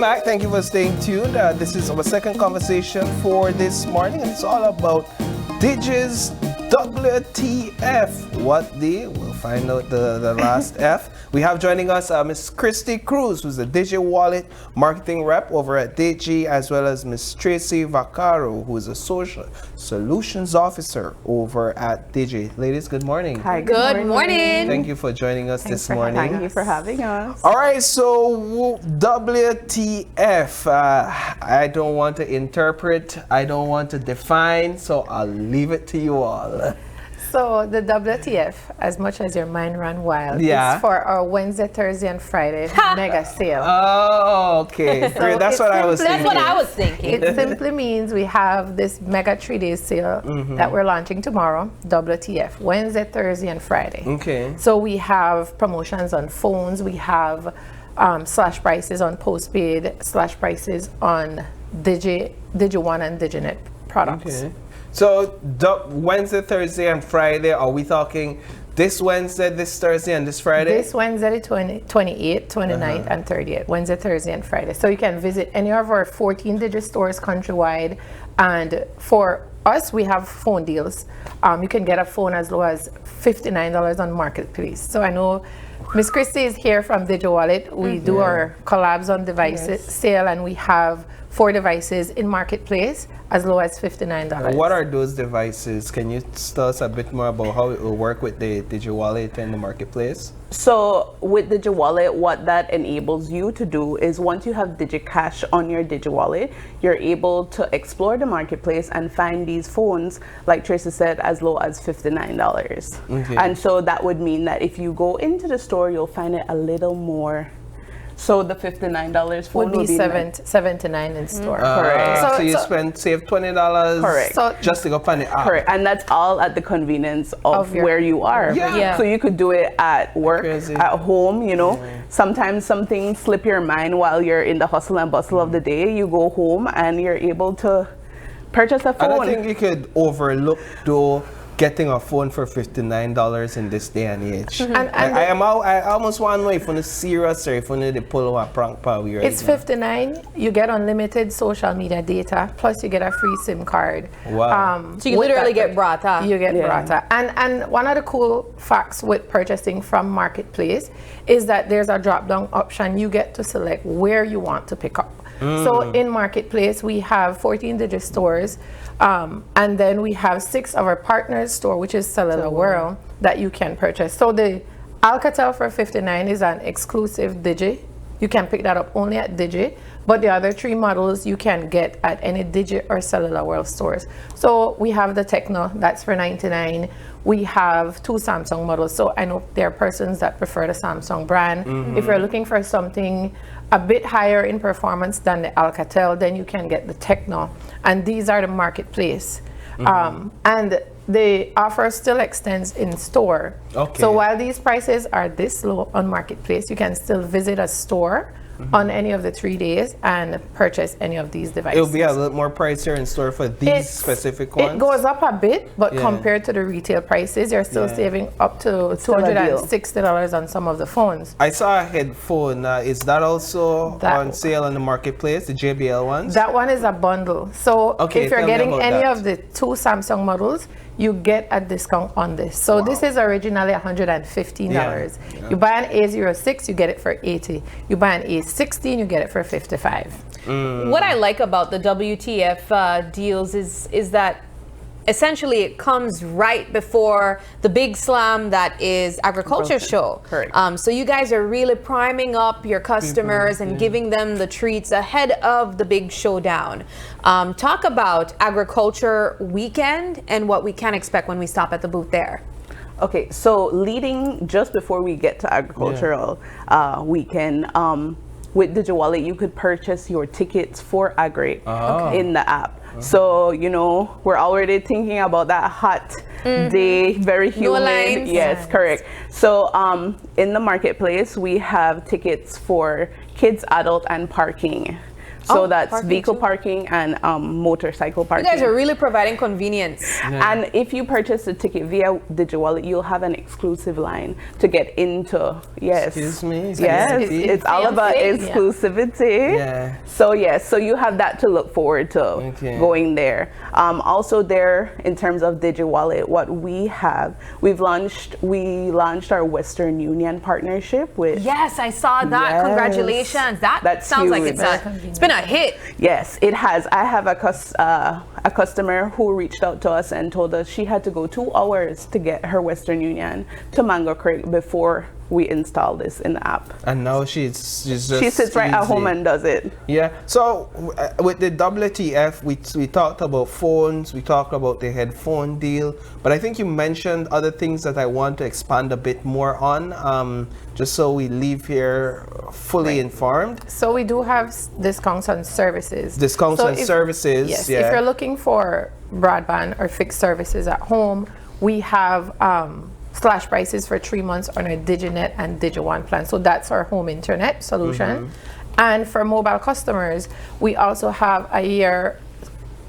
back. Thank you for staying tuned. This is our second conversation for this morning, and it's all about DIGI's WTF. What the? We'll find out the last F. We have joining us Miss Christy Cruz, who's the DIGI Wallet marketing rep over at DIGI, as well as Miss Tracy Vaccaro, who is a social solutions officer over at DIGI. Ladies, good morning. Hi, good morning. Thank you for joining us this morning. Thank you for having us. All right, so WTF. I don't want to interpret, I don't want to define, so I'll leave it to you all. So the WTF, as much as your mind ran wild, is for our Wednesday, Thursday, and Friday mega sale. Oh, okay. So that's what I was thinking. That's what I was thinking. It simply means we have this mega 3-day sale that we're launching tomorrow, WTF, Wednesday, Thursday, and Friday. Okay. So we have promotions on phones, we have slash prices on postpaid, slash prices on Digi One and DigiNet products. Okay. So Wednesday, Thursday, and Friday, are we talking this Wednesday, this Thursday, and this Friday? This Wednesday, 28th, 29th, and 30th. Wednesday, Thursday, and Friday. So you can visit any of our 14 Digi stores countrywide. And for us, we have phone deals. You can get a phone as low as $59 on Marketplace. So I know Miss Christie is here from Digi Wallet. We do our collabs on devices sale, and we have 4 devices in Marketplace as low as $59. What are those devices? Can you tell us a bit more about how it will work with the Digi Wallet and the Marketplace? So with Digi Wallet, what that enables you to do is once you have DigiCash on your Digi Wallet, you're able to explore the Marketplace and find these phones, like Tracy said, as low as $59. Okay. And so that would mean that if you go into the store, you'll find it a little more. So the $59 phone would be $79 in store. Correct. So you save $20 Correct. just to go find it. Correct. And that's all at the convenience of where you are. Yeah. So you could do it at work, Crazy. at home, you know. Sometimes something slip your mind while you're in the hustle and bustle of the day. You go home and you're able to purchase a phone. I don't think you could overlook though getting a phone for $59 in this day and age. I almost want to know if it's serious or if they pull a prank power. It's $59. You get unlimited social media data, plus you get a free SIM card. Wow. So you literally get Brata. You get Brata. And one of the cool facts with purchasing from Marketplace is that there's a drop-down option. You get to select where you want to pick up. So in Marketplace, we have 14 Digi stores, and then we have 6 of our partners store, which is Cellular World, that you can purchase. So the Alcatel for $59 is an exclusive Digi. You can pick that up only at Digi, but the other 3 models you can get at any Digi or Cellular World stores. So we have the Tecno, that's for $99. We have 2 Samsung models. So I know there are persons that prefer the Samsung brand. If you're looking for something a bit higher in performance than the Alcatel, then you can get the Tecno. And these are the Marketplace. And the offer still extends in store. Okay. So while these prices are this low on Marketplace, you can still visit a store on any of the 3 days and purchase any of these devices. It'll be a little more pricier in store for these specific ones? It goes up a bit, but compared to the retail prices, you're still saving up to $260 on some of the phones. I saw a headphone. Is that also on sale on the Marketplace, the JBL ones? That one is a bundle. So if you're getting any of the 2 Samsung models, you get a discount on this. So this is originally $115. You buy an A06, you get it for $80. You buy an A16, you get it for $55. What I like about the WTF deals is that essentially it comes right before the big slam that is agriculture show. Correct. So you guys are really priming up your customers and giving them the treats ahead of the big showdown. Talk about agriculture weekend and what we can expect when we stop at the booth there. Okay, so leading just before we get to agricultural weekend, with Digi Wallet, you could purchase your tickets for Agri in the app. So, you know, we're already thinking about that hot day, very humid. No lines. Yes, correct. So in the Marketplace, we have tickets for kids, adult, and parking. So that's parking vehicle too. parking and motorcycle You parking. guys are really providing convenience. And if you purchase a ticket via DigiWallet, you'll have an exclusive line to get into. Yes. Excuse me? Yes, Exclusivity? it's all about Fancy. exclusivity. Yeah. So yes, so you have that to look forward to Okay. going there. Also there, in terms of DigiWallet, what we have, we launched our Western Union partnership with. Yes, I saw that. Yes. Congratulations. That's sounds like huge. it's been a hit. Yes, it has. I have a customer who reached out to us and told us she had to go 2 hours to get her Western Union to Mango Creek before we install this in the app. And now she's just She sits right at easy. home and does it. Yeah. So with the WTF, we talked about phones, we talked about the headphone deal, but I think you mentioned other things that I want to expand a bit more on, just so we leave here fully informed. So we do have discounts on services. Discounts So on services. Yes. Yeah. If you're looking for broadband or fixed services at home, we have slash prices for 3 months on our DigiNet and DigiOne plan. So that's our home internet solution. And for mobile customers, we also have a year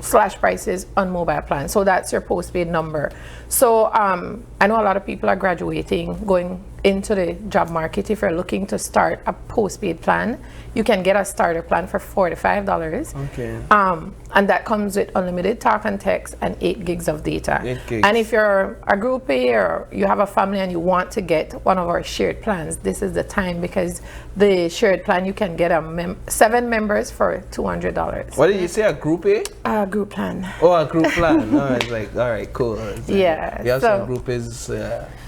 slash prices on mobile plans. So that's your postpaid number. So I know a lot of people are graduating, going into the job market. If you're looking to start a postpaid plan, you can get a starter plan for $45. Okay. And that comes with unlimited talk and text and 8 gigs of data. 8 gigs. And if you're a groupie or you have a family and you want to get one of our shared plans, this is the time, because the shared plan, you can get 7 members for $200. What did you say? A group A? A group plan. Oh, a group plan. No, it's like, all right, cool. It's like, Yeah, yeah, so- some group is.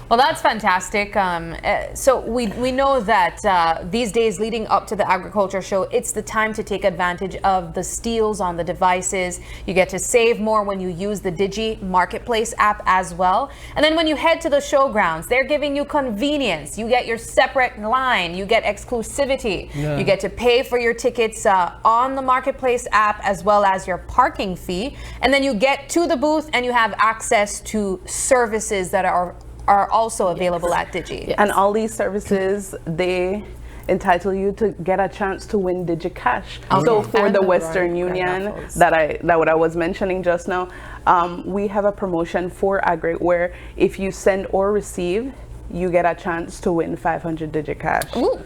Well, that's fantastic. So we know that these days leading up to the agriculture show, it's the time to take advantage of the steals on the devices. You get to save more when you use the Digi Marketplace app as well. And then when you head to the showgrounds, they're giving you convenience. You get your separate line. You get exclusivity. Yeah. You get to pay for your tickets on the Marketplace app, as well as your parking fee. And then you get to the booth and you have access to services that are also available at Digi. Yes. And all these services, they entitle you to get a chance to win DigiCash. So for And the the Western grand Union raffles. that what I was mentioning just now, we have a promotion for Agri where if you send or receive, you get a chance to win 500 DigiCash. Ooh.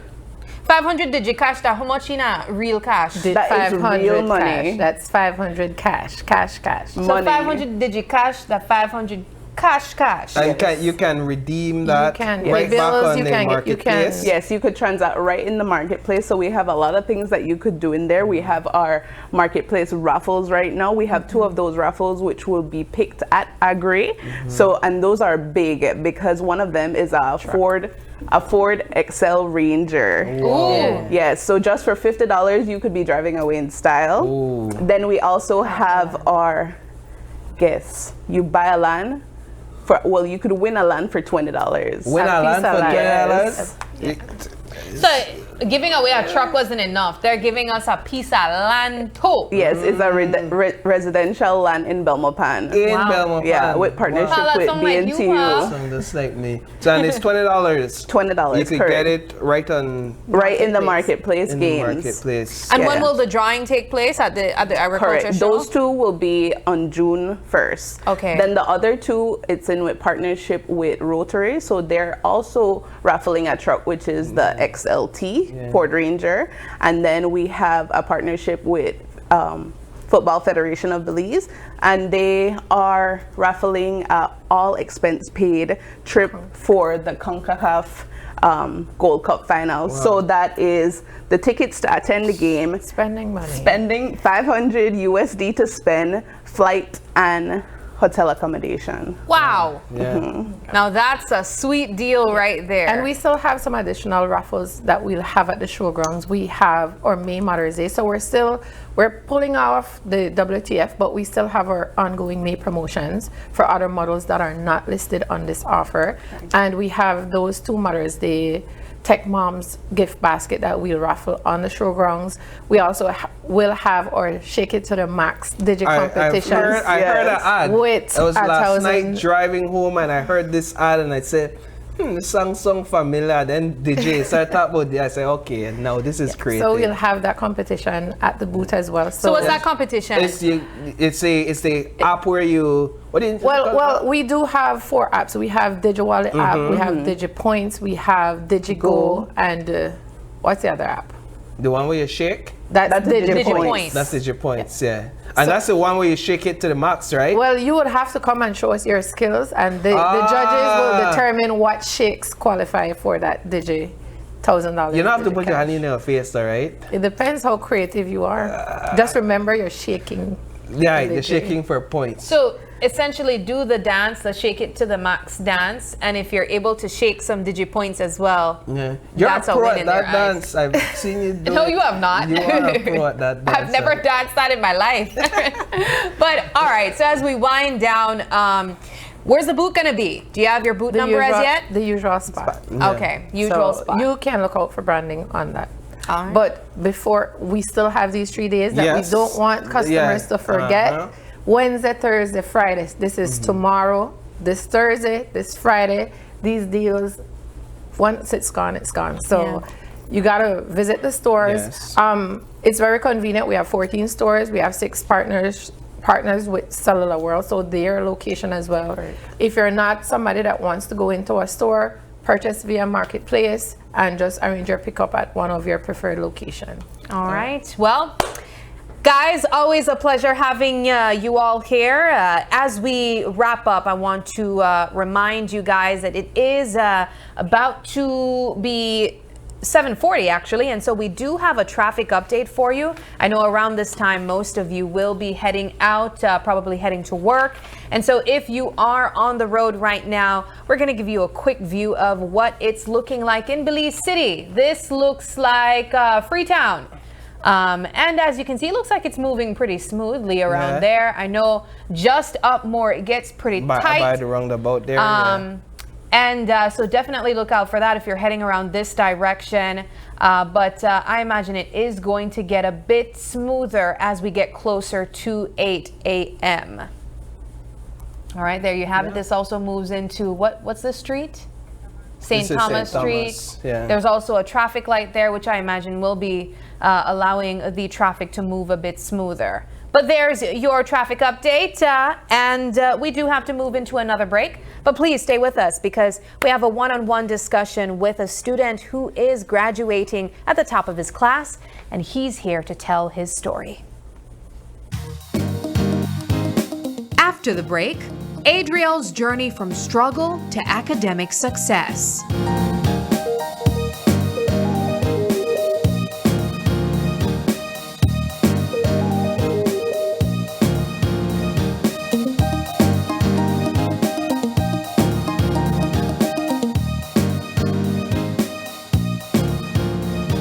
500 DigiCash, that how much in a real cash? Did That is 500 real money. cash. That's 500 cash. So money. 500 DigiCash, that 500 cash. And you can redeem that can right pay back bills, on you the can get- you marketplace. can- Yes, you could transact right in the marketplace. So we have a lot of things that you could do in there. We have our marketplace raffles right now. We have 2 of those raffles which will be picked at Agri. So, and those are big because one of them is a Ford XL Ranger. Ooh. Yes, so just for $50 you could be driving away in style. Ooh. Then we also have our guess. You buy a land for, well, you could win a land for $20. Win a land piece of for land. $20. So giving away a truck wasn't enough. They're giving us a piece of land too. Yes, it's a residential land in Belmopan. In Wow. Belmont. Yeah, with partnership Wow, with that's like you, BNTU. huh? Some just like me. So and it's $20. $20, You could correct. get it right on Right in the marketplace in the games. marketplace. And when Yeah. will the drawing take place at the agriculture Correct. show? Those 2 will be on June 1st. Okay. Then the other 2, it's in with partnership with Rotary. So they're also raffling a truck, which is the XLT Ford Ranger. And then we have a partnership with Football Federation of Belize. And they are raffling a all expense paid trip for the CONCACAF Gold Cup finals. So that is the tickets to attend the game, Spending money. spending 500 USD to spend, flight and hotel accommodation. Wow. Yeah. Now that's a sweet deal right there. And we still have some additional raffles that we'll have at the showgrounds. We have our May Mother's Day, so we're pulling off the WTF, but we still have our ongoing May promotions for other models that are not listed on this offer. And we have those 2 Mother's Day Tech Moms gift basket that we'll raffle on the showgrounds. We also will have our Shake It to the Max Digi competitions. I heard an ad. With I was last 1,000 night driving home and I heard this ad and I said, the song familiar. Then DJ started talking about it. I said, okay, now this is creative. So we'll have that competition at the booth as well. So what's that competition? It's the app where you. What do you? Well, we do have 4 apps. We have DigiWallet app, we have DigiPoints, we have DigiGo, and what's the other app? The one where you shake. That's DigiPoints. That's DigiPoints, yeah. And that's the one where you shake it to the max, right? Well, you would have to come and show us your skills, and the judges will determine what shakes qualify for that $1,000. You don't have to put your hand in your face, though, right? It depends how creative you are. Just remember you're shaking. Yeah, you're shaking for points. So essentially do the dance, the shake it to the max dance, and if you're able to shake some DigiPoints as well, yeah. You're that's a pro win in at their that dance. eyes. I've seen you do No, it. you have not. You are a pro at that dance. I've never danced that in my life. But all right, so as we wind down, where's the booth gonna be? Do you have your booth number as yet? The usual spot. Yeah. Okay, usual So spot. you can look out for branding on that. All right. But before, we still have these 3 days that Yes. we don't want customers to forget. Wednesday, Thursday, Friday. This is tomorrow, this Thursday, this Friday. These deals, once it's gone, it's gone. So you gotta visit the stores. Yes. It's very convenient. We have 14 stores. We have 6 partners with Cellular World, so their location as well. Right. If you're not somebody that wants to go into a store, purchase via Marketplace and just arrange your pickup at one of your preferred locations. All right. Well, guys, always a pleasure having you all here. As we wrap up, I want to remind you guys that it is about to be 7:40 actually, and so we do have a traffic update for you. I know around this time most of you will be heading out, probably heading to work, and so if you are on the road right now, we're going to give you a quick view of what it's looking like in Belize City. This looks like Freetown. And as you can see, it looks like it's moving pretty smoothly around there. I know just up more, it gets pretty tight. By the roundabout there. And so definitely look out for that if you're heading around this direction. But I imagine it is going to get a bit smoother as we get closer to 8 a.m. All right, there you have it. This also moves into, what's this street? St. Thomas Street. Yeah. There's also a traffic light there, which I imagine will be allowing the traffic to move a bit smoother. But there's your traffic update, and we do have to move into another break. But please stay with us because we have a one-on-one discussion with a student who is graduating at the top of his class, and he's here to tell his story. After the break, Adriel's journey from struggle to academic success.